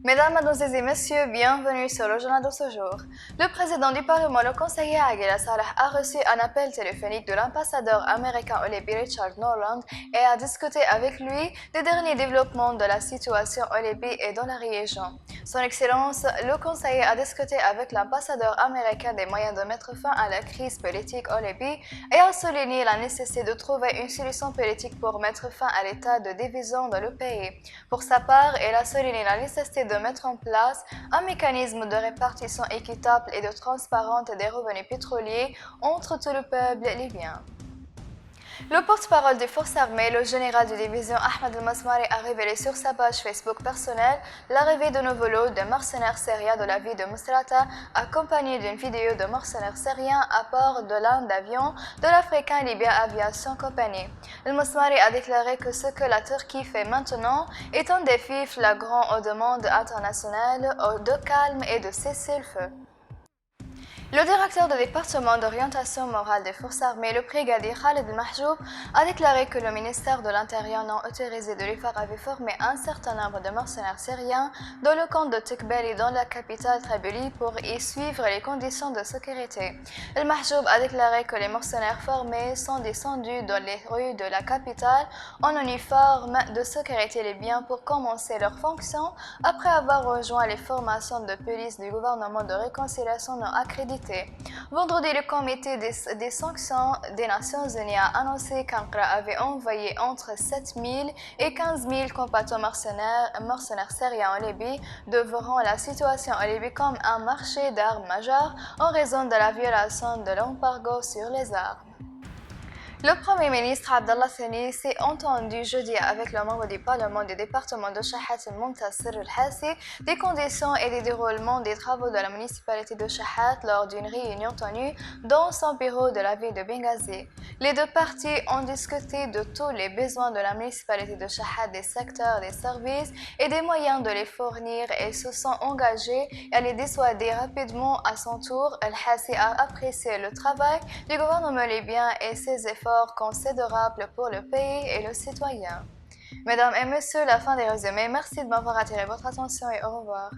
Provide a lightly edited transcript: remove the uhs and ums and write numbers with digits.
Mesdames, Mademoiselles et Messieurs, bienvenue sur le journal de ce jour. Le président du Parlement, le conseiller Aguila Saleh, a reçu un appel téléphonique de l'ambassadeur américain au Libye Richard Norland et a discuté avec lui des derniers développements de la situation au Libye et dans la région. Son Excellence, le conseiller a discuté avec l'ambassadeur américain des moyens de mettre fin à la crise politique au Libye et a souligné la nécessité de trouver une solution politique pour mettre fin à l'état de division dans le pays. Pour sa part, il a souligné la nécessité de mettre en place un mécanisme de répartition équitable et de transparente des revenus pétroliers entre tout le peuple libyen. Le porte-parole des forces armées, le général de division Ahmed El-Masmari, a révélé sur sa page Facebook personnelle l'arrivée de nouveaux lots de mercenaires syriens de la ville de Misrata, accompagnée d'une vidéo de mercenaires syriens à bord de l'un d'avions de l'Africain Libya Aviation Company. El-Masmari a déclaré que ce que la Turquie fait maintenant est un défi flagrant aux demandes internationales de calme et de cessez-le-feu. Le directeur du département d'orientation morale des forces armées, le brigadier Khaled El-Mahjoub, a déclaré que le ministère de l'Intérieur non autorisé de l'IFAR avait formé un certain nombre de mercenaires syriens dans le camp de Tikbeli dans la capitale Tripoli pour y suivre les conditions de sécurité. El-Mahjoub a déclaré que les mercenaires formés sont descendus dans les rues de la capitale en uniforme de sécurité libyen pour commencer leurs fonctions après avoir rejoint les formations de police du gouvernement de réconciliation non accrédité. Vendredi, le comité des sanctions des Nations Unies a annoncé qu'Ankara avait envoyé entre 7 000 et 15 000 combattants mercenaires syriens en Libye, devant la situation en Libye comme un marché d'armes majeur en raison de la violation de l'embargo sur les armes. Le Premier ministre Abdallah Thani s'est entendu jeudi avec le membre du Parlement du département de Shahat Al-Muntasir Al-Hassi des conditions et des déroulements des travaux de la municipalité de Shahat lors d'une réunion tenue dans son bureau de la ville de Benghazi. Les deux parties ont discuté de tous les besoins de la municipalité de Shahat, des secteurs, des services et des moyens de les fournir et se sont engagés à les dissuader rapidement. À son tour, Al-Hassi a apprécié le travail du gouvernement libyen et ses efforts considérable pour le pays et le citoyen. Mesdames et messieurs, la fin des résumés. Merci de m'avoir attiré votre attention et au revoir.